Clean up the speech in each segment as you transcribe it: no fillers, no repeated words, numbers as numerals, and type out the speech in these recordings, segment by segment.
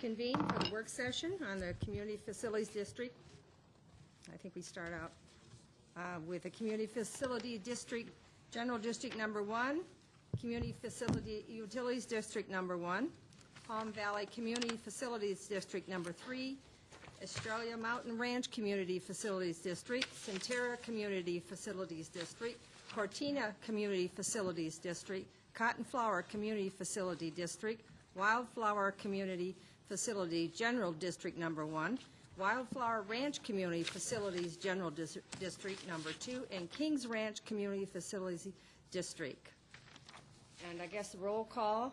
convene for the work session on the Community Facilities District. I think we start out with the Community Facility District, General District Number 1, Community Facility Utilities District Number 1, Palm Valley Community Facilities District Number 3, Australia Mountain Ranch Community Facilities District, Centerra Community Facilities District, Cortina Community Facilities District, Cotton Flower Community Facility District, Wildflower Community Facility General District Number 1, Wildflower Ranch Community Facilities General District Number 2, and Kings Ranch Community Facilities District. And I guess the roll call,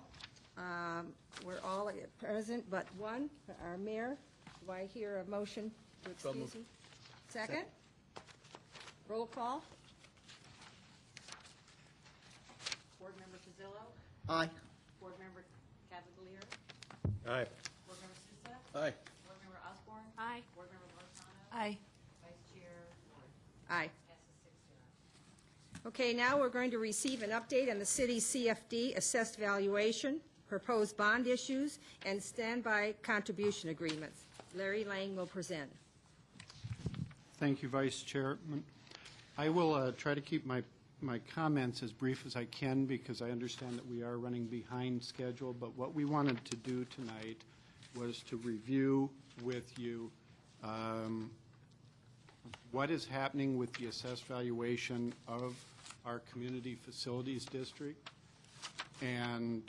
we're all present but one, our mayor. Do I hear a motion to excuse me? Second? Roll call. Board Member Pizzillo? Aye. Board Member Cavalier? Aye. Board Member Sousa? Aye. Board Member Osborne? Aye. Board Member Lozano? Aye. Vice Chair Ward? Aye. Passes 6-0. Okay, now we're going to receive an update on the city's CFD assessed valuation, proposed bond issues, and standby contribution agreements. Larry Lang will present. Thank you, Vice Chairman. I will try to keep my comments as brief as I can because I understand that we are running behind schedule, but what we wanted to do tonight was to review with you what is happening with the assessed valuation of our community facilities district, and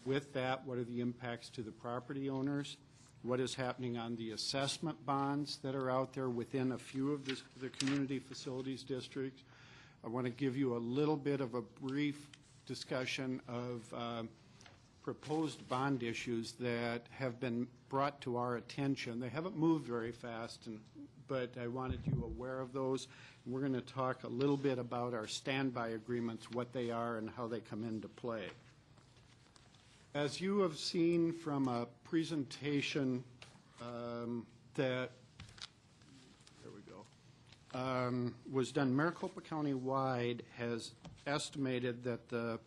with that, what are the impacts to the property owners, what is happening on the assessment bonds that are out there within a few of the community facilities districts. I want to give you a little bit of a brief discussion of proposed bond issues that have been brought to our attention. They haven't moved very fast, but I wanted you aware of those. We're going to talk a little bit about our standby agreements, what they are and how they come into play. As you have seen from a presentation that was done, Maricopa County-wide has estimated that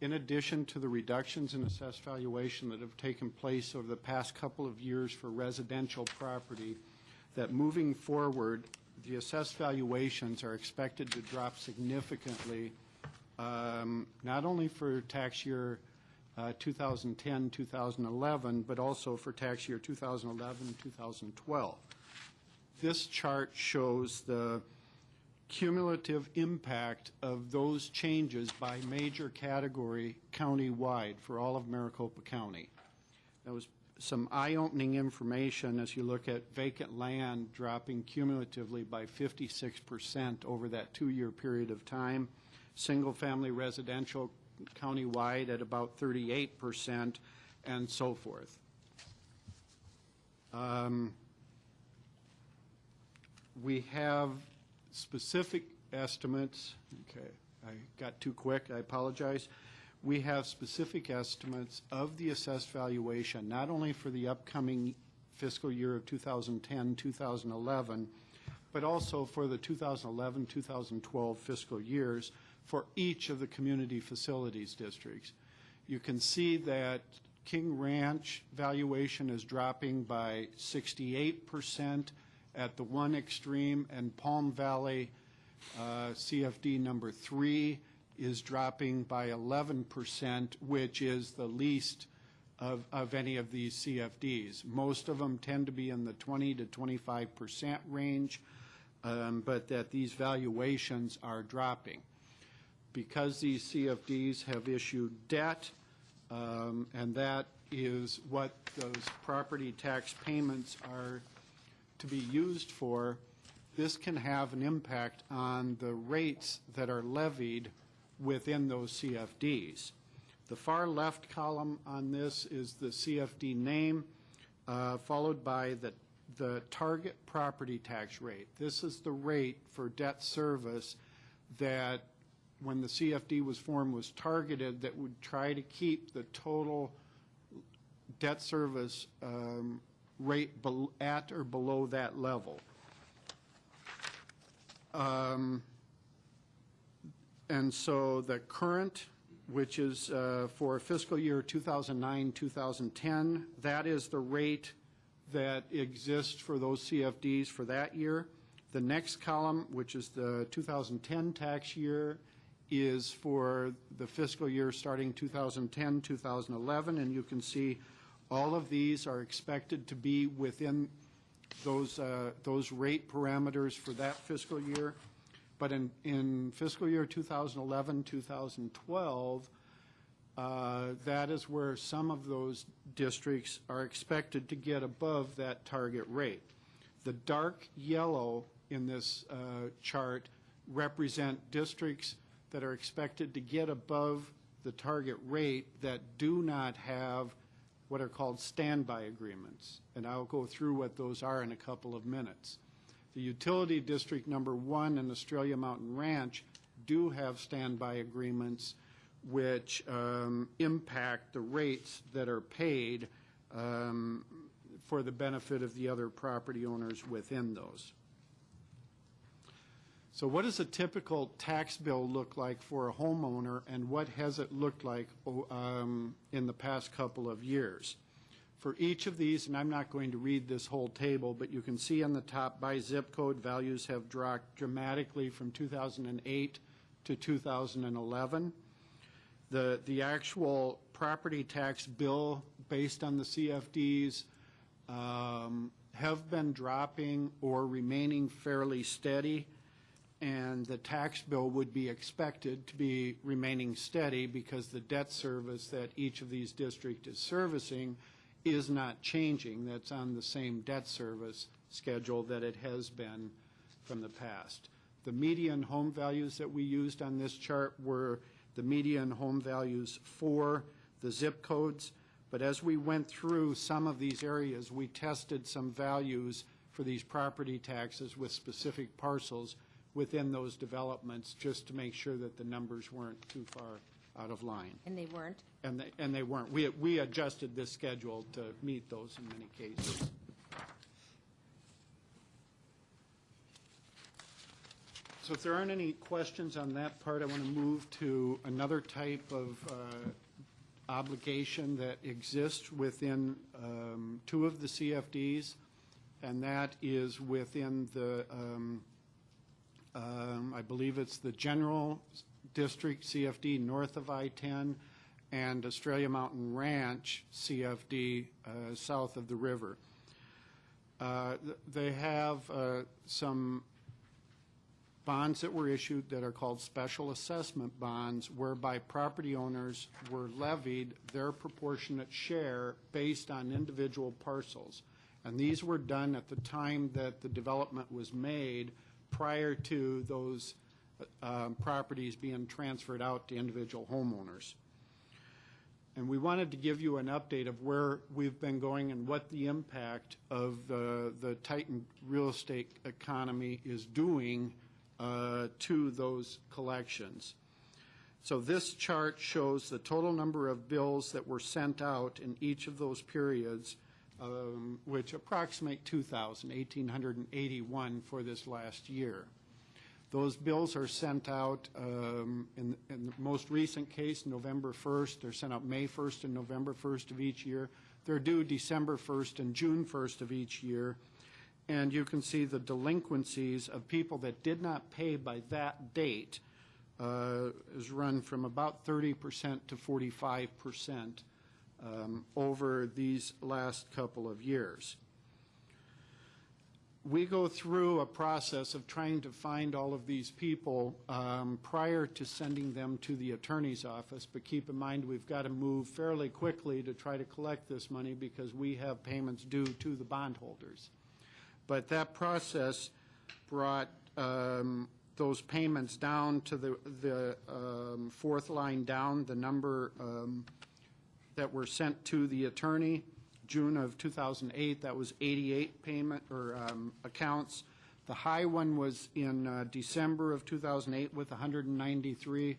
in addition to the reductions in assessed valuation that have taken place over the past couple of years for residential property, that moving forward, the assessed valuations are expected to drop significantly, not only for tax year 2010, 2011, but also for tax year 2011, 2012. This chart shows the cumulative impact of those changes by major category county-wide for all of Maricopa County. That was some eye-opening information as you look at vacant land dropping cumulatively by 56% over that 2-year period of time, single-family residential county-wide at about 38%, and so forth. We have specific estimates. Okay, I got too quick. I apologize. We have specific estimates of the assessed valuation, not only for the upcoming fiscal year of 2010, 2011, but also for the 2011, 2012 fiscal years for each of the community facilities districts. You can see that King Ranch valuation is dropping by 68% at the one extreme, and Palm Valley CFD number 3 is dropping by 11%, which is the least of any of these CFDs. Most of them tend to be in the 20 to 25% range, but that these valuations are dropping. Because these CFDs have issued debt, and that is what those property tax payments are to be used for, this can have an impact on the rates that are levied within those CFDs. The far left column on this is the CFD name, followed by the target property tax rate. This is the rate for debt service that, when the CFD was formed, was targeted that would try to keep the total debt service rate at or below that level. And so the current which is for fiscal year 2009-2010. That is the rate that exists for those CFDs for that year. The next column, which is the 2010 tax year, is for the fiscal year starting 2010-2011, and you can see all of these are expected to be within those rate parameters for that fiscal year. But in fiscal year 2011-2012, that is where some of those districts are expected to get above that target rate. The dark yellow in this chart represent districts that are expected to get above the target rate that do not have what are called standby agreements. And I'll go through what those are in a couple of minutes. The utility district number 1 and Australia Mountain Ranch do have standby agreements which impact the rates that are paid for the benefit of the other property owners within those. So what does a typical tax bill look like for a homeowner, and what has it looked like in the past couple of years? For each of these, and I'm not going to read this whole table, but you can see on the top by zip code, values have dropped dramatically from 2008 to 2011. The actual property tax bill based on the CFDs have been dropping or remaining fairly steady, and the tax bill would be expected to be remaining steady because the debt service that each of these districts is servicing is not changing. That's on the same debt service schedule that it has been from the past. The median home values that we used on this chart were the median home values for the zip codes, but as we went through some of these areas, we tested some values for these property taxes with specific parcels within those developments just to make sure that the numbers weren't too far out of line. And they weren't? And they weren't. We adjusted this schedule to meet those in many cases. So if there aren't any questions on that part, I want to move to another type of obligation that exists within two of the CFDs, and that is within the I believe it's the General District CFD north of I-10 and Australia Mountain Ranch CFD south of the river. They have some bonds that were issued that are called special assessment bonds, whereby property owners were levied their proportionate share based on individual parcels. And these were done at the time that the development was made, prior to those properties being transferred out to individual homeowners. And we wanted to give you an update of where we've been going and what the impact of the tightened real estate economy is doing to those collections. So this chart shows the total number of bills that were sent out in each of those periods, which approximate 1,881 for this last year. Those bills are sent out in the most recent case, November 1st. They're sent out May 1st and November 1st of each year. They're due December 1st and June 1st of each year. And you can see the delinquencies of people that did not pay by that date is run from about 30% to 45%. Over these last couple of years. We go through a process of trying to find all of these people prior to sending them to the attorney's office, but keep in mind we've got to move fairly quickly to try to collect this money because we have payments due to the bondholders. But that process brought those payments down to the fourth line down, the number that were sent to the attorney. June of 2008, that was 88 accounts. The high one was in December of 2008 with 193.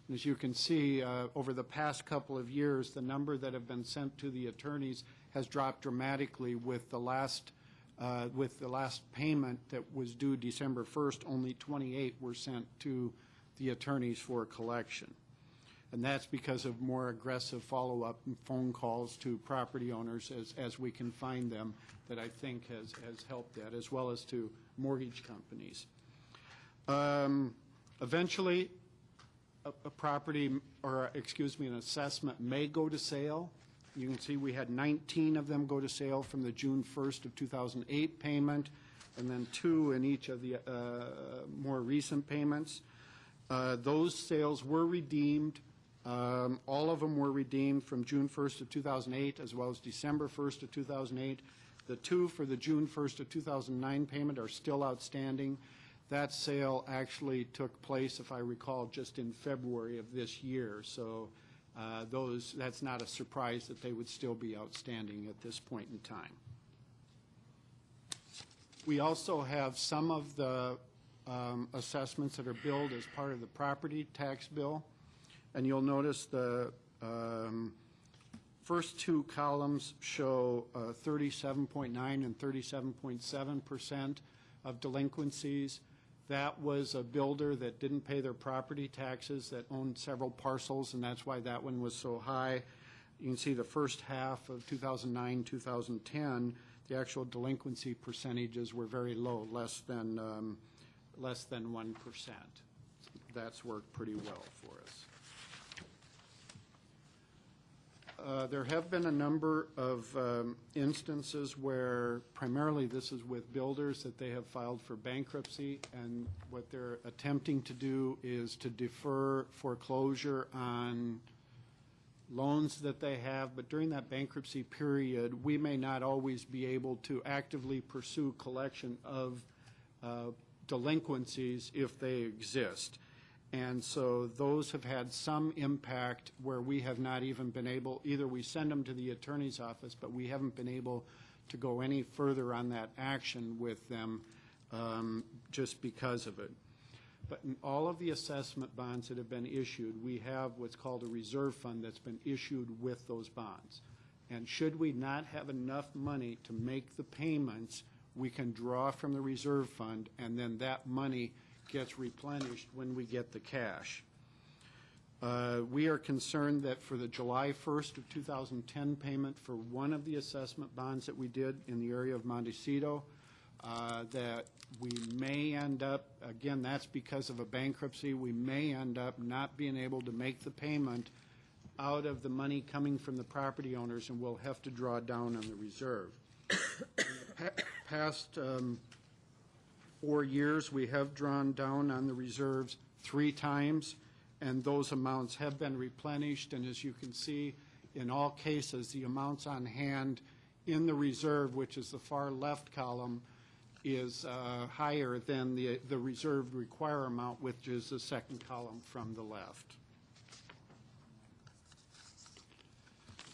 And as you can see, over the past couple of years, the number that have been sent to the attorneys has dropped dramatically. With the last payment that was due December 1st, only 28 were sent to the attorneys for collection. and that's because of more aggressive follow-up and phone calls to property owners as we can find them, that I think has helped that, as well as to mortgage companies. Eventually, a property, or excuse me, an assessment may go to sale. You can see we had 19 of them go to sale from the June 1st of 2008 payment, and then 2 in each of the more recent payments. Those sales were redeemed. All of them were redeemed from June 1st of 2008 as well as December 1st of 2008. The 2 for the June 1st of 2009 payment are still outstanding. That sale actually took place, if I recall, just in February of this year. So that's not a surprise that they would still be outstanding at this point in time. We also have some of the assessments that are billed as part of the property tax bill. And you'll notice the first 2 columns show 37.9 and 37.7% of delinquencies. That was a builder that didn't pay their property taxes, that owned several parcels, and that's why that one was so high. You can see the first half of 2009, 2010, the actual delinquency percentages were very low, less than 1%. That's worked pretty well for us. There have been a number of instances where primarily this is with builders that they have filed for bankruptcy, and what they're attempting to do is to defer foreclosure on loans that they have, but during that bankruptcy period, we may not always be able to actively pursue collection of delinquencies if they exist. And so those have had some impact where we have not even been able, either we send them to the attorney's office, but we haven't been able to go any further on that action with them just because of it. But in all of the assessment bonds that have been issued, we have what's called a reserve fund that's been issued with those bonds. And should we not have enough money to make the payments, we can draw from the reserve fund, and then that money gets replenished when we get the cash. We are concerned that for the July 1st of 2010 payment for one of the assessment bonds that we did in the area of Montecito, that we may end up, again, that's because of a bankruptcy, we may end up not being able to make the payment out of the money coming from the property owners, and we'll have to draw down on the reserve. In the past 4 years, we have drawn down on the reserves 3 times, and those amounts have been replenished. And as you can see, in all cases, the amounts on hand in the reserve, which is the far left column, is higher than the reserved require amount, which is the second column from the left.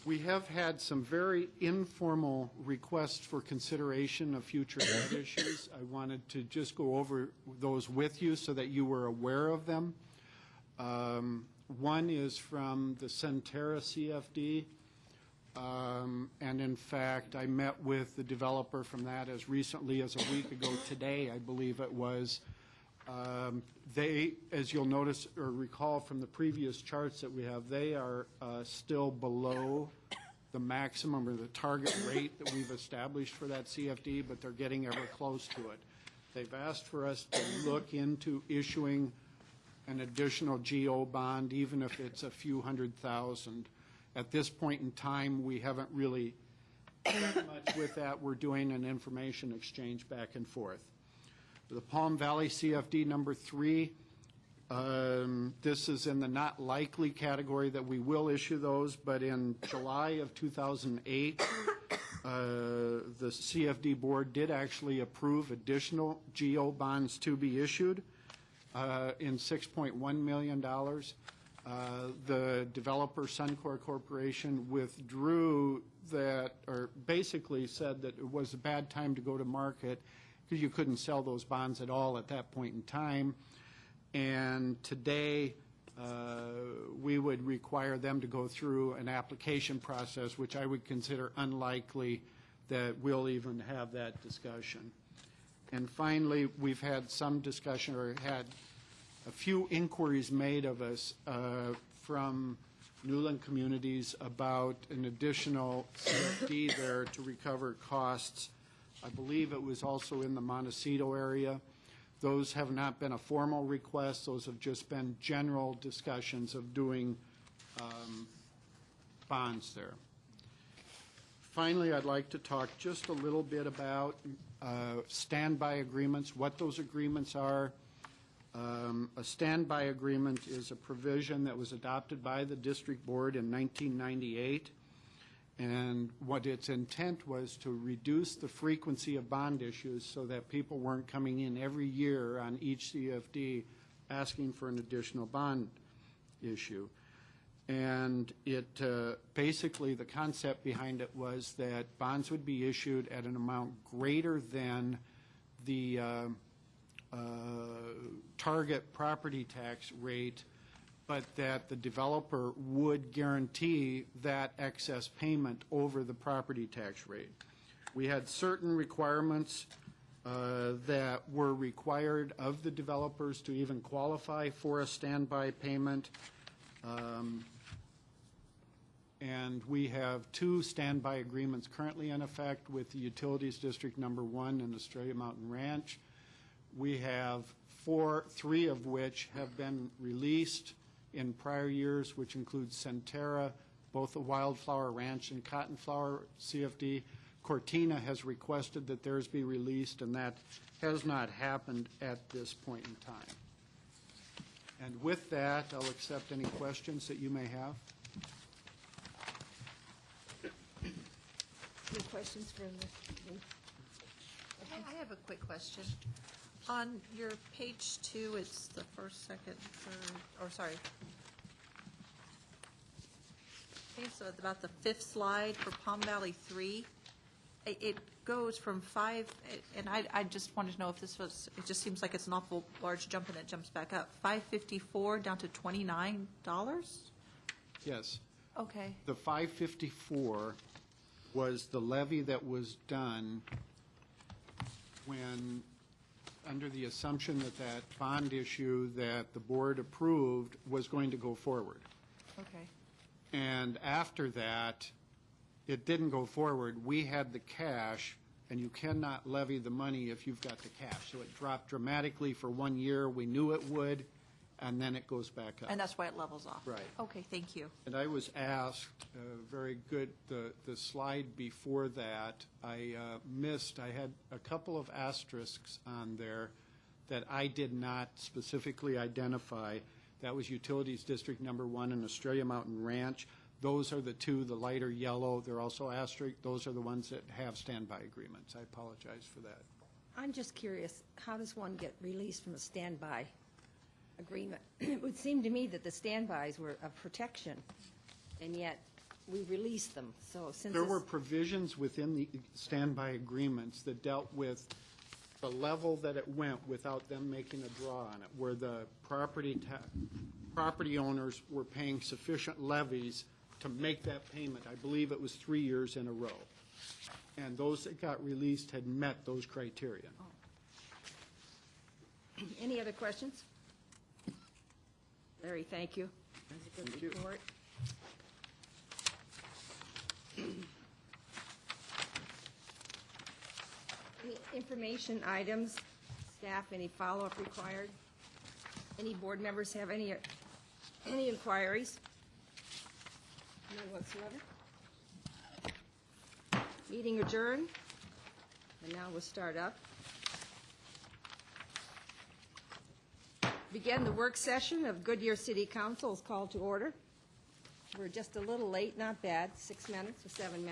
We have had some very informal requests for consideration of future debt issues. I wanted to just go over those with you so that you were aware of them. One is from the Centera CFD, and in fact, I met with the developer from that as recently as a week ago today, I believe it was. They, as you'll notice or recall from the previous charts that we have, they are still below the maximum or the target rate that we've established for that CFD, but they're getting ever close to it. They've asked for us to look into issuing an additional GO bond, even if it's a few $100,000. At this point in time, we haven't really done much with that. We're doing an information exchange back and forth. The Palm Valley CFD number 3, this is in the not likely category that we will issue those, but in July of 2008, the CFD board did actually approve additional GO bonds to be issued in $6.1 million. The developer, Suncor Corporation, withdrew that, or basically said that it was a bad time to go to market because you couldn't sell those bonds at all at that point in time. And today, we would require them to go through an application process, which I would consider unlikely that we'll even have that discussion. And finally, we've had some discussion, or had a few inquiries made of us from Newland Communities about an additional CFD there to recover costs. I believe it was also in the Montecito area. Those have not been a formal request. Those have just been general discussions of doing bonds there. Finally, I'd like to talk just a little bit about standby agreements, what those agreements are. A standby agreement is a provision that was adopted by the district board in 1998, and what its intent was to reduce the frequency of bond issues so that people weren't coming in every year on each CFD asking for an additional bond issue. And it basically, the concept behind it was that bonds would be issued at an amount greater than the target property tax rate, but that the developer would guarantee that excess payment over the property tax rate. We had certain requirements that were required of the developers to even qualify for a standby payment. And we have 2 standby agreements currently in effect with the Utilities District Number 1 and Australia Mountain Ranch. We have 3 of which have been released in prior years, which includes Centerra, both the Wildflower Ranch and Cottonflower CFD. Cortina has requested that theirs be released, and that has not happened at this point in time. And with that, I'll accept any questions that you may have. Any questions for the? I have a quick question. On your page 2, it's the first, second, third, or sorry. I think it's about the 5th slide for Palm Valley 3. It goes from 5, and I just wanted to know if this was, it just seems like it's an awful large jump and it jumps back up. $554 down to $29? Yes. Okay. The 554 was the levy that was done when, under the assumption that that bond issue that the board approved was going to go forward. Okay. And after that, it didn't go forward. We had the cash, and you cannot levy the money if you've got the cash. So it dropped dramatically for 1 year. We knew it would, and then it goes back up. And that's why it levels off? Right. Okay, thank you. And I was asked, very good, the slide before that, I missed, I had a couple of asterisks on there that I did not specifically identify. That was Utilities District Number 1 and Australia Mountain Ranch. Those are the 2, the lighter yellow. They're also asterisk. Those are the ones that have standby agreements. I apologize for that. I'm just curious, how does one get released from a standby agreement? It would seem to me that the standbys were a protection, and yet we released them. So since there were provisions within the standby agreements that dealt with the level that it went without them making a draw on it, where the property owners were paying sufficient levies to make that payment. I believe it was 3 years in a row. And those that got released had met those criteria. Any other questions? Larry, thank you. That's a good Thank you. report. Any information items, staff, any follow-up required? Any board members have any inquiries? None whatsoever. Meeting adjourned, and now we'll start up. Begin the work session of Goodyear City Council is called to order. We're just a little late, not bad, 6 minutes or 7 minutes.